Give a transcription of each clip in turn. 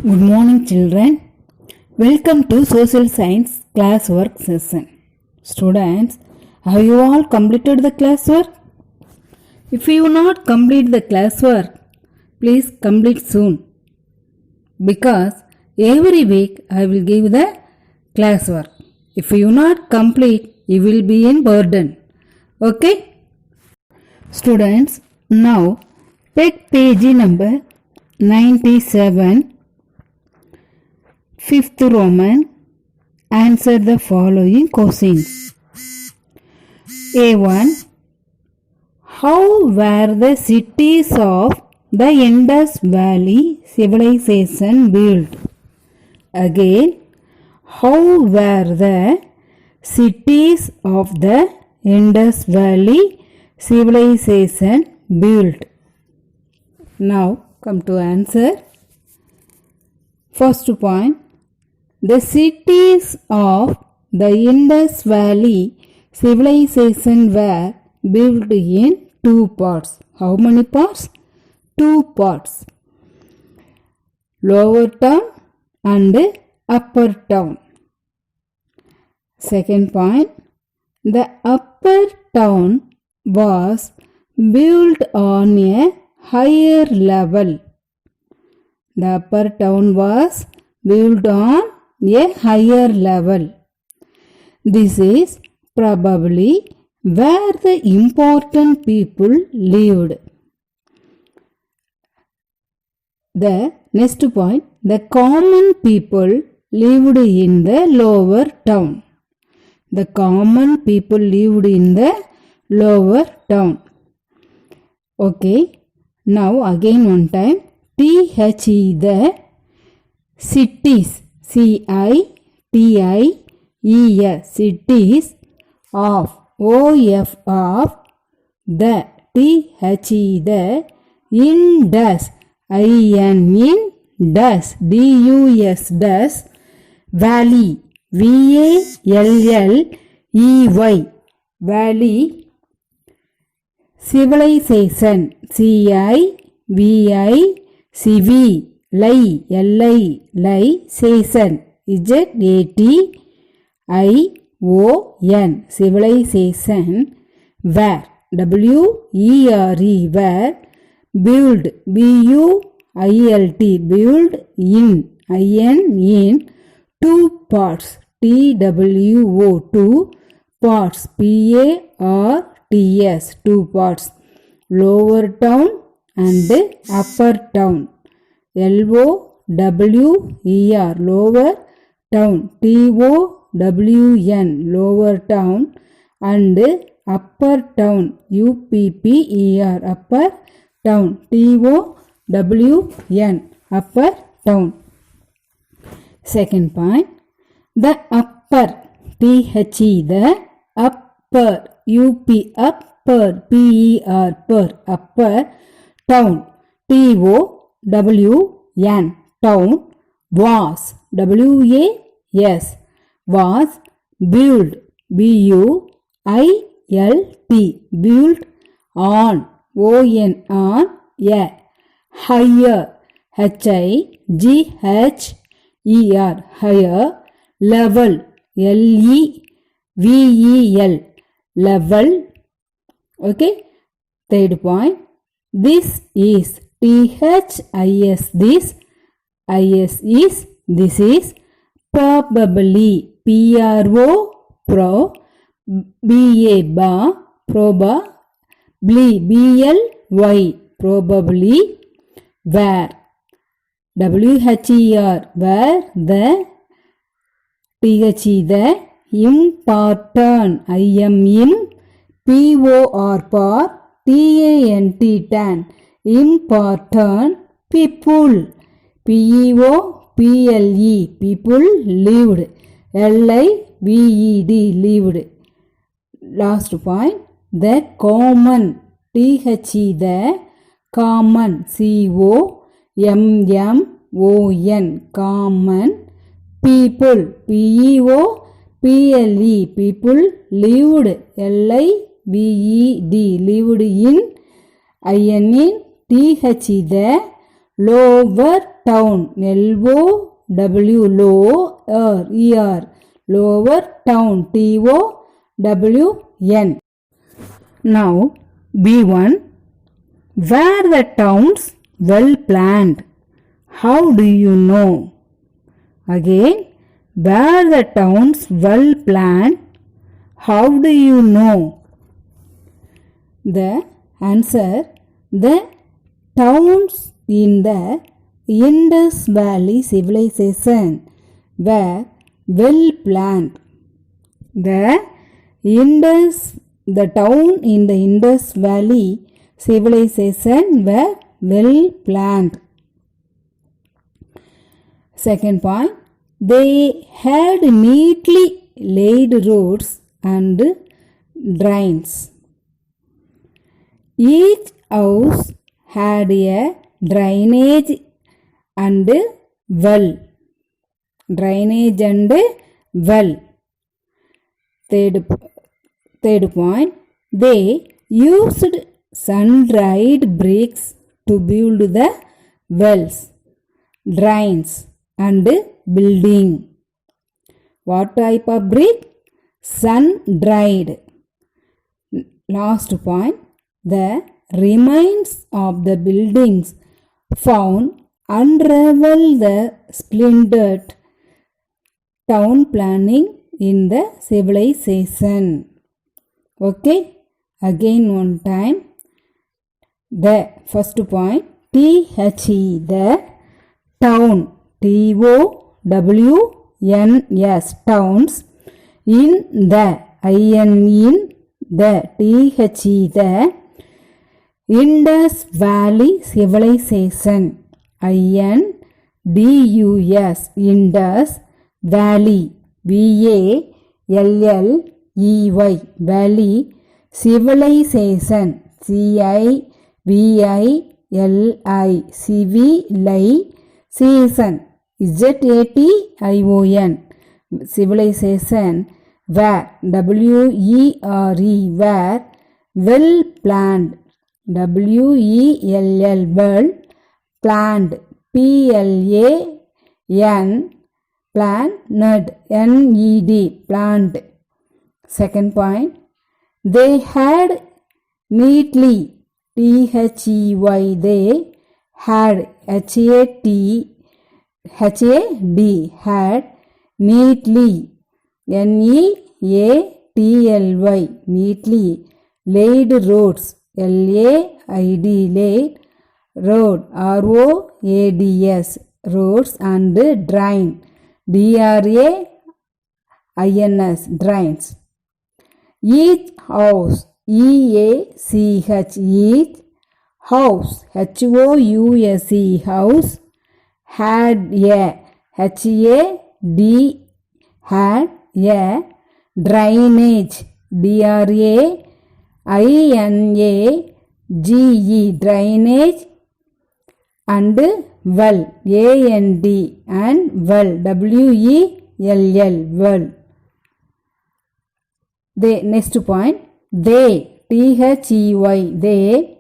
Good morning, children. Welcome to Social Science classwork session. Students, have you all completed the classwork? If you not complete the classwork, please complete soon. Because every week I will give the classwork. If you not complete, you will be in burden. Okay? Students, now take page number 97. Fifth Roman, answer the following questions. A1. How were the cities of the Indus Valley civilization built? Again, how were the cities of the Indus Valley civilization built? Now come to answer. First point. The cities of the Indus Valley civilization were built in two parts. How many parts? Two parts. Lower town and upper town. Second point. The upper town was built on a higher level. The upper town was built on a higher level. This is probably where the important people lived. The next point, the common people lived in the lower town. The common people lived in the lower town. Okay, now again one time. THE, the cities, CITIES, cities of, OF of, the, THE, the, Indus, IN, Indus, DUS, DUS, Valley, VALLEY, Valley, civilization, CIVI, Civi, LI, season, ZATION, civilization, where, WERE, where, build, BUILT, build, in, two parts, TWO, two parts, PARTS, two parts, lower town and upper town. LOWER, lower town. TOWN, lower town and upper town. UPPER, upper town. TOWN, upper town. Second point, the upper, THE, the upper, UP, upper, PER, per, upper town. TOWN, town, was, WAS, was built, BUILT, built on, ON, on, a higher, HIGHER, higher, level, LEVEL, level. Okay. Third point, this is, THIS, this, IS is, this is, probably, PRO, pro, BA, ba, probably, BLY, probably, where, WHER, where, the, THE, the, important, IM, POR, por, TANT, tan, important, people, PEOPLE, people lived, LIVED, lived. Last point, the common, THE, the common, COMMON, common, people, PEOPLE, people lived, LIVED, lived in, IN, TH, the lower town, L-O-W, lower, E-R, lower town, T-O-W-N. Now, B1, were the towns well planned? How do you know? Again, were the towns well planned? How do you know? The answer, the towns in the Indus Valley civilization were well planned. The town in the Indus Valley civilization were well planned. Second point, they had neatly laid roads and drains. Each house had a drainage and well. Drainage and well. Third point, they used sun-dried bricks to build the wells, drains and building. What type of brick? Sun-dried. Last point, the remains of the buildings found unravel the splintered town planning in the civilization. Okay, again one time. The first point, T-H-E, the town, T-O-W-N-S, towns, in the, I-N-E, in the, T-H-E, the Indus Valley civilization, I-N-D-U-S, Indus Valley, V-A-L-L-E-Y, Valley, civilization, C-I-V-I-L-I, season, Z-A-T-I-O-N, civilization, were, W-E-R-E, were, well planned, W-E-L-L, well, planned, P-L-A-N, planned, N-E-D, planned. Second point, they had neatly, T-H-E-Y, they had, H-A-D, had, neatly, N-E-A-T-L-Y, neatly, laid roads, L-A-I-D, laid, road, R-O-A-D-S, roads and drain, D-R-A-I-N-S, drains. Each house, E-A-C-H, each house, H-O-U-S-E, house, had a, H-A-D, had a drainage, D-R-A-I-N-A-G-E, drainage and well, A-N-D, and well, W-E-L-L, well. The next point, they, T-H-E-Y, they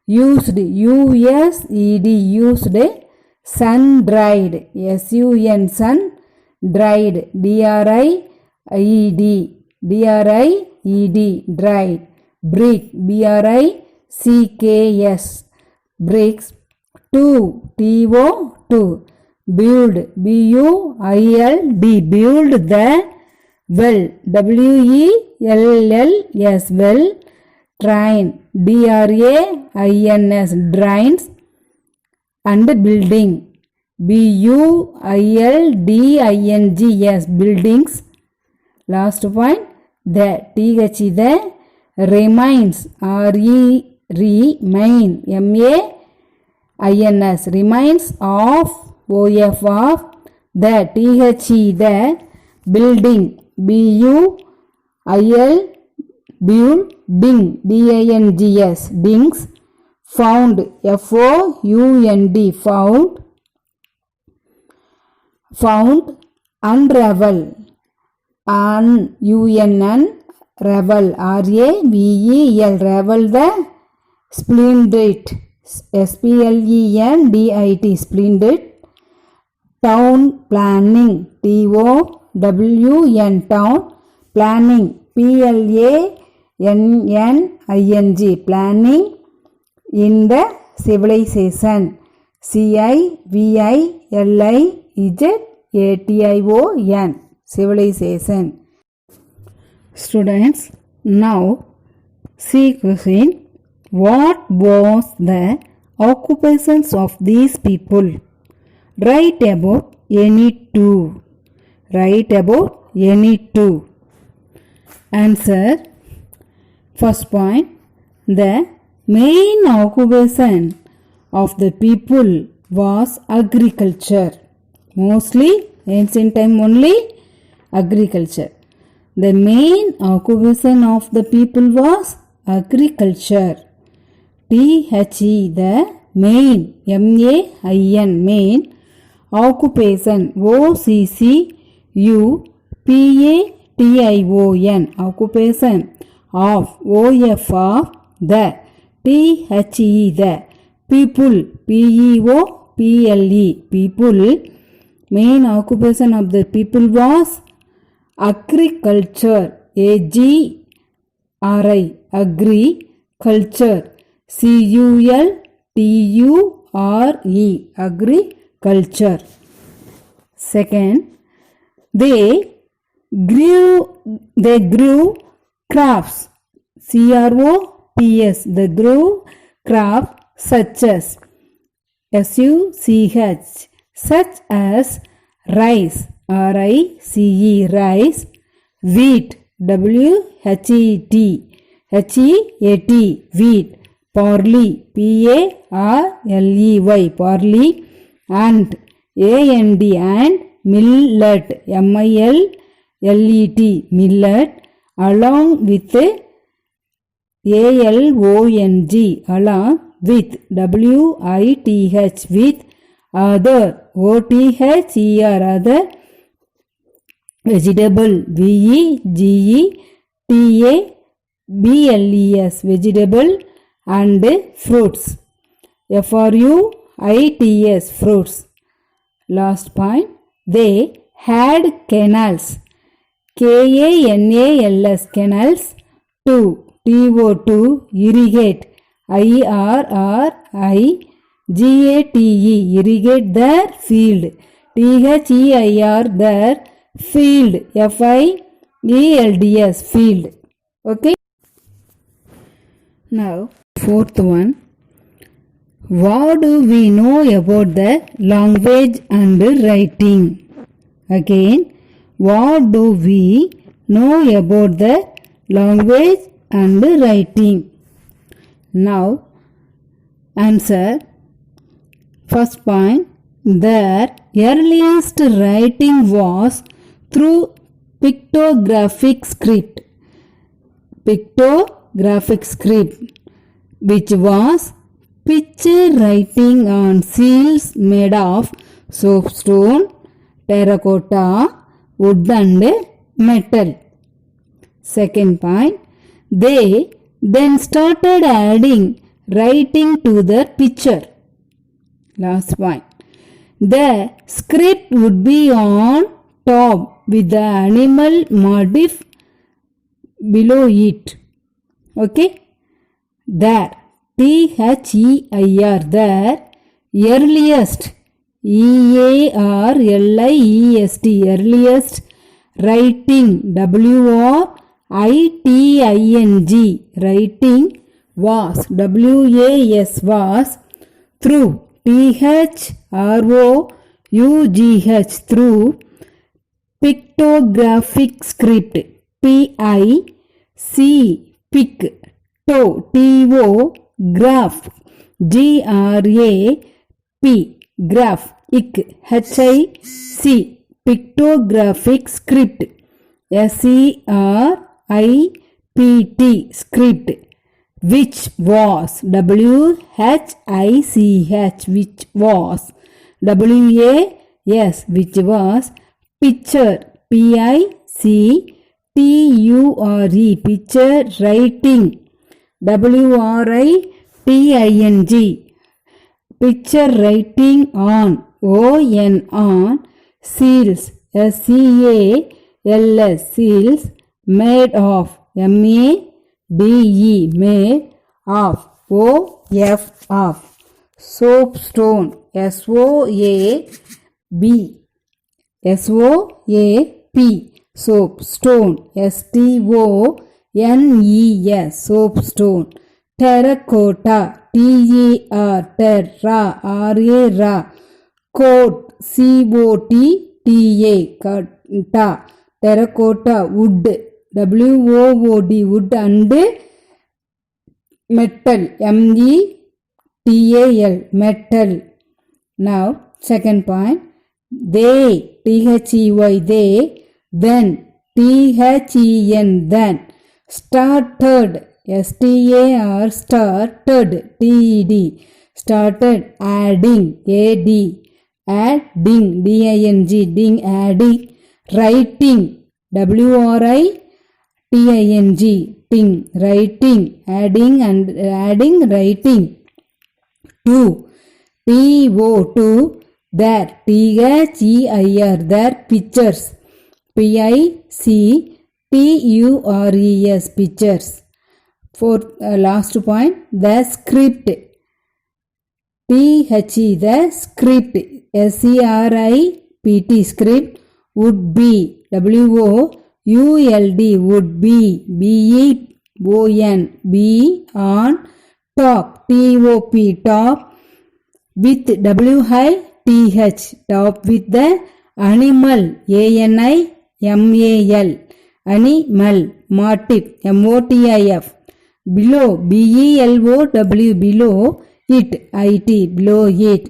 used, U-S-E-D, used sun-dried, S-U-N, sun-dried, D-R-I-E-D, D-R-I-E-D, dried, brick, B-R-I-C-K-S, bricks, two, T-O, build, B-U-I-L-D, build the well, W-E-L-L-S, well, train, D-R-A-I-N-S, drains and building, B-U-I-L-D-I-N-G-S, buildings. Last point, the, T-H-E, the remains, R-E-Remain, M-A-I-N-S, remains of, O-F, of, the, T-H-E, the building, B-U-I-L, building, D-I-N-G-S, dings, found, F-O-U-N-D, found, unravel, U-N-N, ravel, R-A-V-E-L, ravel the splintered, splendid, splendid. Town planning, town, town planning, planning, planning in the civilization, civilization, civilization. Students, now see question. What was the occupations of these people? Write about any two. Write about any two. Answer. First point. The main occupation of the people was agriculture. Mostly, ancient time only, agriculture. The main occupation of the people was agriculture. THE, the main, MAIN, main, occupation, OCCUPATION, occupation of, OF of, the, THE, the, people, PEOPLE, people, main occupation of the people was agriculture, AGRI, agriculture, CULTURE, agriculture. Second, they grew crops, CROPS, they grew crops such as SUCH, such as rice, RICE, rice, wheat, WHEAT, wheat, barley, PARLEY, barley, and AND, and millet, MILLET, millet, along with ALONG, along with, WITH, with, other, OTHER, other, vegetable, VEGETABLES, vegetable, and fruits, FRUITS, fruits. Last point, they had canals, CANALS, canals, to, TO2, irrigate, IRRIGATE, irrigate their field, THEIR, their field, FIELDS, field. Okay. Now, fourth one. What do we know about the language and writing? Again, what do we know about the language and writing? Now, answer. First point, their earliest writing was through pictographic script. Pictographic script, which was picture writing on seals made of soapstone, terracotta, wood and metal. Second point, they then started adding writing to the picture. Last point, the script would be on top with the animal motif below it. Okay, there, THEIR, the earliest, EARLIEST, earliest writing, WRITING, writing was, WAS, was through, THROUGH, through pictographic script, PIC, TO, graph, GRAP, graph, HIC, pictographic script, SERIPT, script, which was, WHICH, which was, WAS, which was, picture, PICTURE, picture writing, WRITING, picture writing on, on, on, seals, seals, seals, made of, made, made of, of, soapstone, soap, soap, soapstone, stone, soapstone, terracotta, terra, ra, coat, cota, terracotta, wood, wood, wood and metal, metal, metal. Now second point, they, they, then, then, started, started, started, adding, adding, ding, adding, writing, writing, writing, adding and adding, writing. 2, two, there, there, pictures, pictures, pictures. Fourth, last point, the script, the script, script, script, would be, would, would be, be on, top, top, with top, with the animal, animal, animal, motif, motif, below, below, below it, below it.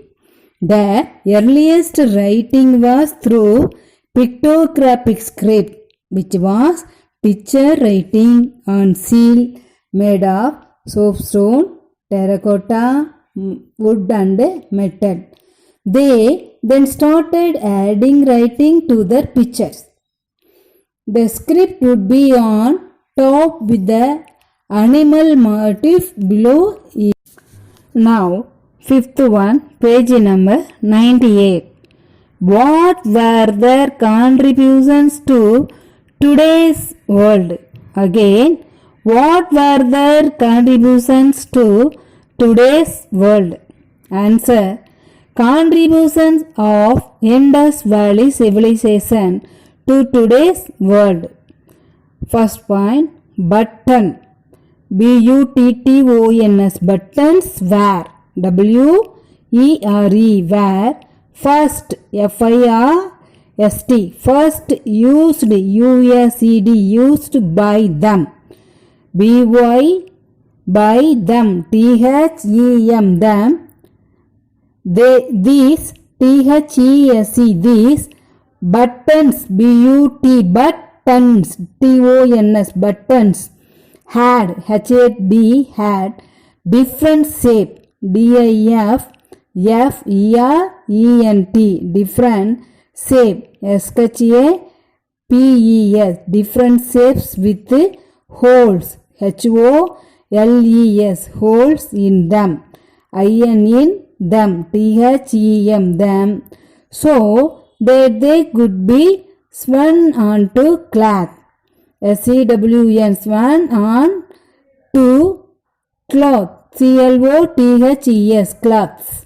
The earliest writing was through pictographic script, which was picture writing on seal made of soapstone, terracotta, wood and metal. They then started adding writing to their pictures. The script would be on top with the animal motif below it. Now, fifth one, page number 98. What were their contributions to today's world? Again, what were their contributions to today's world? Answer, contributions of Indus Valley civilization to today's world. First point, button, buttons, buttons were, were, first, first, first used, used by them, by them, them, they, these, these, buttons, buttons, buttons, had, had, different shape, different shape, different shapes with holes, holes in them, in them, them, so that they could be spun onto cloth, swan on to cloth, cloths.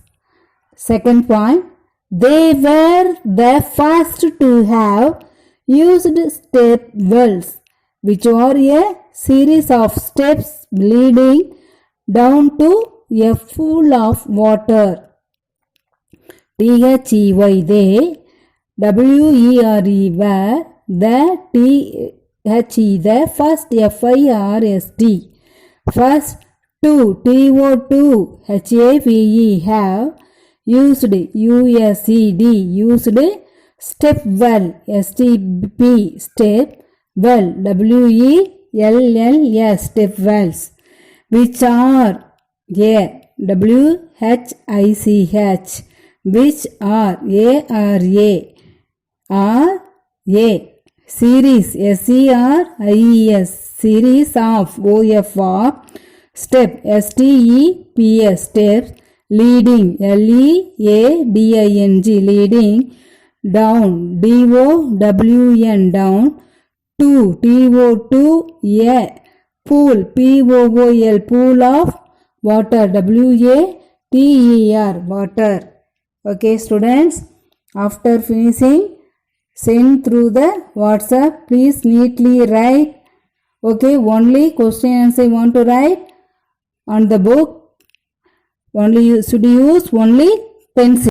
Second point, they were the first to have used step wells, which are a series of steps leading down to a pool of water. They, were, the, the first, first, two, have, used, used, step well, step well, step wells, which are, which are, series, series of, step, steps, leading, Leading, leading, down, Down, down, to, a pool, Pool, pool of water, Water, water. Okay students, after finishing, send through the WhatsApp. Please neatly write. Okay, only question answer you want to write on the book. Only you should use only pencil.